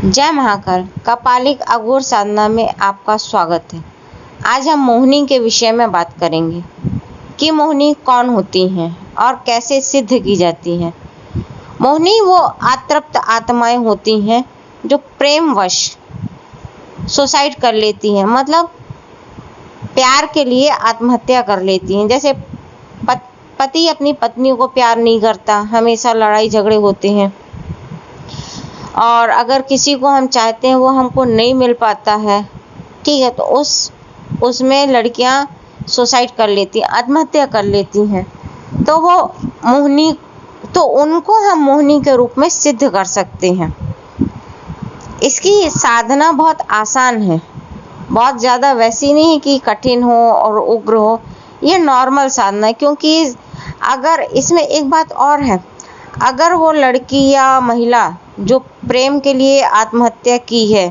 जय महाकाल। कपालिक अघोर साधना में आपका स्वागत है। आज हम मोहिनी के विषय में बात करेंगे कि मोहिनी कौन होती हैं और कैसे सिद्ध की जाती हैं। मोहिनी वो अतृप्त आत्माएं होती हैं जो प्रेमवश सुसाइड कर लेती हैं, मतलब प्यार के लिए आत्महत्या कर लेती हैं। जैसे पति अपनी पत्नी को प्यार नहीं करता, हमेशा लड़ाई झगड़े होते हैं, और अगर किसी को हम चाहते हैं वो हमको नहीं मिल पाता है, ठीक है, तो उसमें लड़कियां सुसाइड कर लेती हैं, आत्महत्या कर लेती हैं। तो वो मोहिनी, तो उनको हम मोहिनी के रूप में सिद्ध कर सकते हैं। इसकी साधना बहुत आसान है, बहुत ज़्यादा वैसी नहीं है कि कठिन हो और उग्र हो। ये नॉर्मल साधना है, क्योंकि अगर इसमें एक बात और है, अगर वो लड़की या महिला जो प्रेम के लिए आत्महत्या की है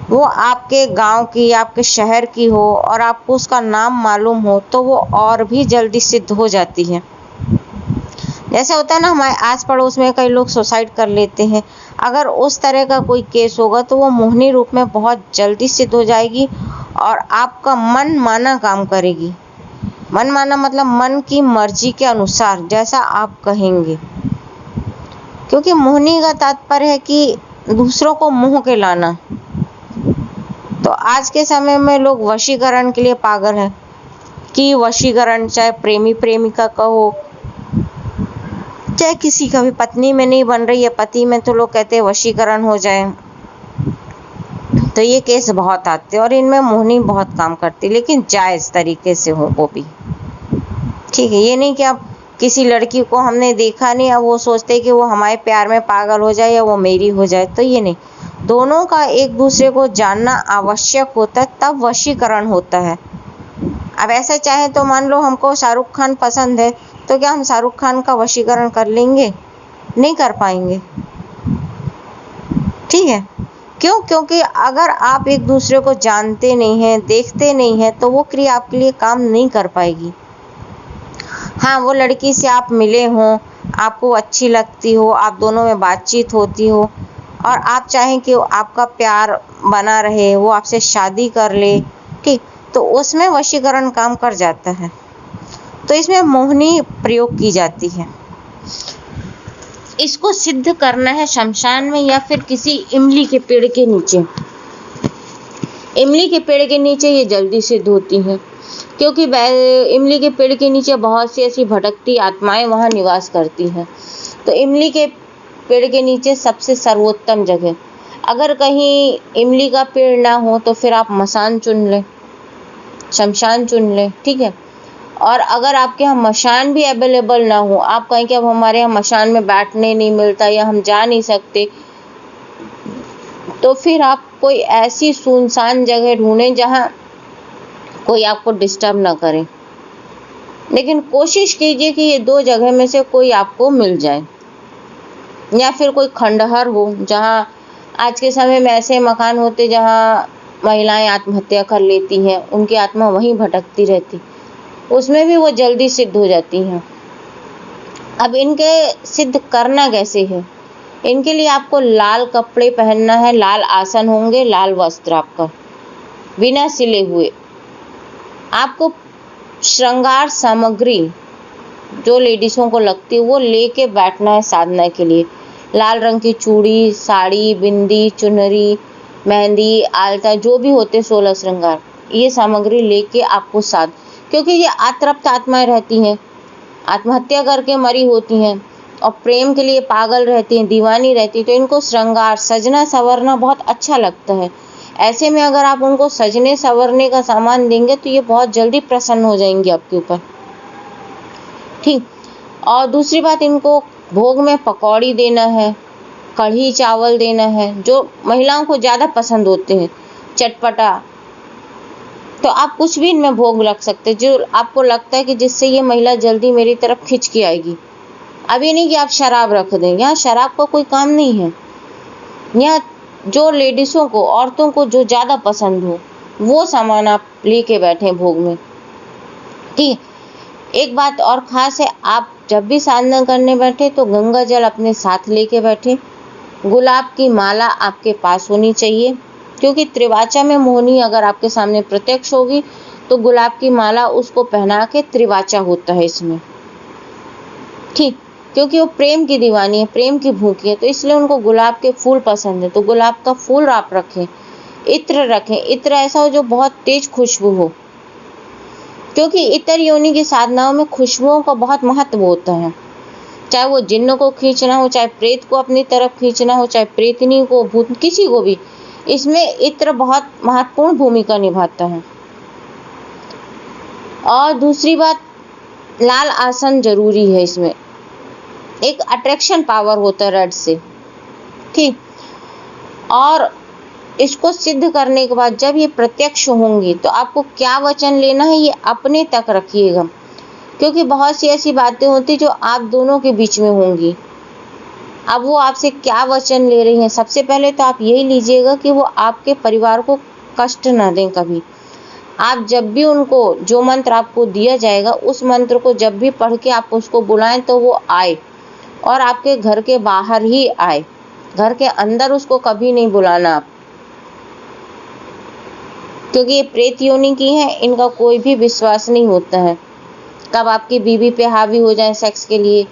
वो आपके गांव की, आपके शहर की हो और आपको उसका नाम मालूम हो, तो वो और भी जल्दी सिद्ध हो जाती है। जैसे होता है ना, हमारे आस पड़ोस में कई लोग सुसाइड कर लेते हैं। अगर उस तरह का कोई केस होगा तो वो मोहिनी रूप में बहुत जल्दी सिद्ध हो जाएगी और आपका मन माना काम करेगी। मन माना मतलब मन की मर्जी के अनुसार जैसा आप कहेंगे, क्योंकि मोहिनी का तात्पर्य है कि दूसरों को मोह के लाना। तो आज के समय में लोग वशीकरण के लिए पागल हैं कि वशीकरण, चाहे प्रेमी प्रेमिका का हो, चाहे किसी का भी, पत्नी में नहीं बन रही है, पति में, तो लोग कहते हैं वशीकरण हो जाए। तो ये केस बहुत आते हैं और इनमें मोहिनी बहुत काम करती है, लेकिन जायज़ तरीके से हो वो भी, ठीक है। ये नहीं कि आप किसी लड़की को हमने देखा नहीं, अब वो सोचते कि वो हमारे प्यार में पागल हो जाए या वो मेरी हो जाए, तो ये नहीं। दोनों का एक दूसरे को जानना आवश्यक होता है, तब वशीकरण होता है। अब ऐसा चाहे तो मान लो हमको शाहरुख खान पसंद है, तो क्या हम शाहरुख खान का वशीकरण कर लेंगे? नहीं कर पाएंगे, ठीक है। क्यों? क्योंकि अगर आप एक दूसरे को जानते नहीं हैं, देखते नहीं हैं, तो वो क्रिया आपके लिए काम नहीं कर पाएगी। हाँ, वो लड़की से आप मिले हों, आपको अच्छी लगती हो, आप दोनों में बातचीत होती हो और आप चाहें कि आपका प्यार बना रहे, वो आपसे शादी कर ले, ठीक, तो उसमें वशीकरण काम कर जाता है। तो इसमें मोहिनी प्रयोग की जाती है। इसको सिद्ध करना है शमशान में या फिर किसी इमली के पेड़ के नीचे। इमली के पेड़ के नीचे ये जल्दी सिद्ध होती है, क्योंकि इमली के पेड़ के नीचे बहुत सी ऐसी भटकती आत्माएं वहाँ निवास करती हैं। तो इमली के पेड़ के नीचे सबसे सर्वोत्तम जगह। अगर कहीं इमली का पेड़ ना हो तो फिर आप मसान चुन लें, शमशान चुन लें, ठीक है। और अगर आपके यहाँ मशान भी अवेलेबल ना हो, आप कहें कि अब हमारे यहाँ मशान में बैठने नहीं मिलता या हम जा नहीं सकते, तो फिर आप कोई ऐसी सुनसान जगह ढूंढें जहाँ कोई आपको डिस्टर्ब ना करे। लेकिन कोशिश कीजिए कि ये दो जगह में से कोई आपको मिल जाए, या फिर कोई खंडहर हो, जहाँ आज के समय में ऐसे मकान होते जहाँ महिलाएं आत्महत्या कर लेती हैं, उनकी आत्मा वहीं भटकती रहती, उसमें भी वो जल्दी सिद्ध हो जाती हैं। अब इनके सिद्ध करना कैसे है? इनके लिए आपको लाल कपड़े पहनना है, लाल आसन होंगे, लाल वस्त्र आपका बिना सिले हुए। आपको श्रृंगार सामग्री जो लेडीज़ों को लगती है वो लेके बैठना है साधना के लिए। लाल रंग की चूड़ी, साड़ी, बिंदी, चुनरी, मेहंदी, आलता, जो भी होते 16 श्रृंगार, ये सामग्री लेके आपको क्योंकि ये अतृप्त आत्माएं रहती हैं, आत्महत्या करके मरी होती हैं और प्रेम के लिए पागल रहती हैं, दीवानी रहती, तो इनको श्रृंगार, सजना संवरना बहुत अच्छा लगता है। ऐसे में अगर आप उनको सजने संवरने का सामान देंगे तो ये बहुत जल्दी प्रसन्न हो जाएंगे आपके ऊपर, ठीक। और दूसरी बात, इनको भोग में पकौड़ी देना है, कढ़ी चावल देना है, जो महिलाओं को ज़्यादा पसंद होते हैं, चटपटा। तो आप कुछ भी इनमें भोग रख सकते हैं जो आपको लगता है कि जिससे ये महिला जल्दी मेरी तरफ खिंच के आएगी। अब ये नहीं कि आप शराब रख दें, यहाँ शराब का कोई काम नहीं है। यहाँ जो लेडीज़ों को, औरतों को जो ज़्यादा पसंद हो वो सामान आप लेके बैठे भोग में, ठीक। एक बात और ख़ास है, आप जब भी साधना करने बैठे तो गंगा जल अपने साथ लेके बैठे, गुलाब की माला आपके पास होनी चाहिए, क्योंकि त्रिवाचा में मोहिनी अगर आपके सामने प्रत्यक्ष होगी तो गुलाब की माला उसको पहना के त्रिवाचा होता है इसमें, ठीक, क्योंकि वो प्रेम की दीवानी है, प्रेम की भूखी है, तो इसलिए उनको गुलाब के फूल पसंद है। तो गुलाब का फूल आप रखें, इत्र रखें, इत्र ऐसा हो जो बहुत तेज खुशबू हो, क्योंकि इतर योनि की साधनाओं में खुशबुओं का बहुत महत्व होता है। चाहे वो जिन्न को खींचना हो, चाहे प्रेत को अपनी तरफ खींचना हो, चाहे प्रेतनी को, भूत, किसी को भी, इसमें इत्र बहुत महत्वपूर्ण भूमिका निभाता है। और दूसरी बात, लाल आसन जरूरी है इसमें, एक अट्रैक्शन पावर होता है रेड से, ठीक। और इसको सिद्ध करने के बाद जब ये प्रत्यक्ष होंगी तो आपको क्या वचन लेना है ये अपने तक रखिएगा, क्योंकि बहुत सी ऐसी बातें होती जो आप दोनों के बीच में होंगी। अब वो आपसे क्या वचन ले रही हैं, सबसे पहले तो आप यही लीजिएगा कि वो आपके परिवार को कष्ट ना दें कभी। आप जब भी उनको, जो मंत्र आपको दिया जाएगा उस मंत्र को जब भी पढ़ के आप उसको बुलाएं तो वो आए, और आपके घर के बाहर ही आए, घर के अंदर उसको कभी नहीं बुलाना आप, क्योंकि ये प्रेत योनि की है, इनका कोई भी विश्वास नहीं होता है। कब आपकी बीवी पे हावी हो जाए सेक्स के लिए,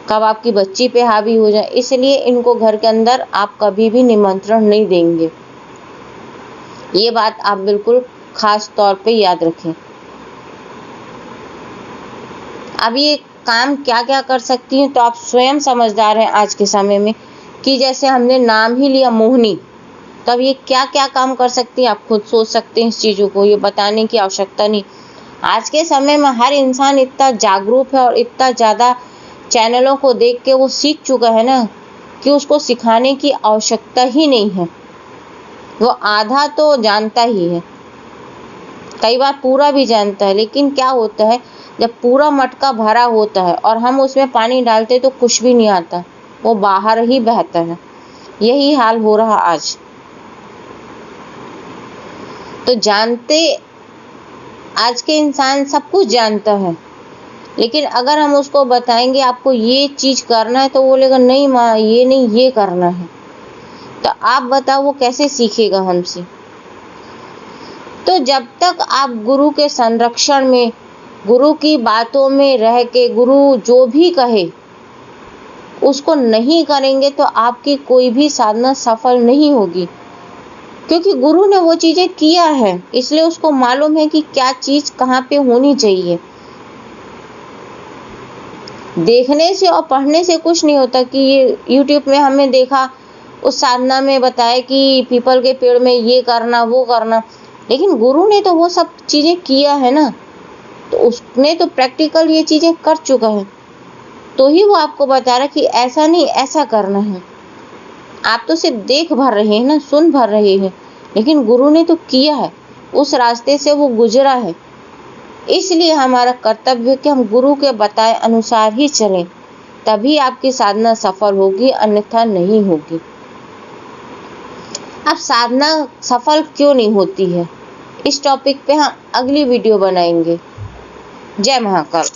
कब आपकी बच्ची पे हावी हो जाए, इसलिए इनको घर के अंदर आप कभी भी निमंत्रण नहीं देंगे। ये बात आप बिल्कुल खास तौर पे याद रखें। अब ये काम क्या क्या कर सकती हैं तो आप स्वयं समझदार हैं आज के समय में, कि जैसे हमने नाम ही लिया मोहिनी, तो अब ये क्या क्या काम कर सकती हैं आप खुद सोच सकते हैं। इस चीज़ों को ये बताने की आवश्यकता नहीं। आज के समय में हर इंसान इतना जागरूक है और इतना ज़्यादा चैनलों को देख के वो सीख चुका है ना, कि उसको सिखाने की आवश्यकता ही नहीं है। वो आधा तो जानता ही है, कई बार पूरा भी जानता है, लेकिन क्या होता है जब पूरा मटका भरा होता है और हम उसमें पानी डालते तो कुछ भी नहीं आता, वो बाहर ही बहता है। यही हाल हो रहा आज। तो जानते, आज के इंसान सब कुछ जानता है, लेकिन अगर हम उसको बताएंगे आपको ये चीज करना है तो वो बोलेगा नहीं माँ ये नहीं, ये करना है। तो आप बताओ वो कैसे सीखेगा हमसे। तो जब तक आप गुरु के संरक्षण में, गुरु की बातों में रह के, गुरु जो भी कहे उसको नहीं करेंगे तो आपकी कोई भी साधना सफल नहीं होगी, क्योंकि गुरु ने वो चीजें किया है, इसलिए उसको मालूम है कि क्या चीज कहाँ पे होनी चाहिए। देखने से और पढ़ने से कुछ नहीं होता, कि ये YouTube में हमें देखा, उस साधना में बताया कि पीपल के पेड़ में ये करना वो करना, लेकिन गुरु ने तो वो सब चीजें किया है ना, तो उसने तो प्रैक्टिकल ये चीजें कर चुका है, तो ही वो आपको बता रहा कि ऐसा नहीं ऐसा करना है। आप तो सिर्फ देख भर रहे हैं ना, सुन भर रहे हैं, लेकिन गुरु ने तो किया है, उस रास्ते से वो गुजरा है। इसलिए हमारा कर्तव्य है कि हम गुरु के बताए अनुसार ही चलें, तभी आपकी साधना सफल होगी, अन्यथा नहीं होगी। अब साधना सफल क्यों नहीं होती है, इस टॉपिक पे हम अगली वीडियो बनाएंगे। जय महाकाल।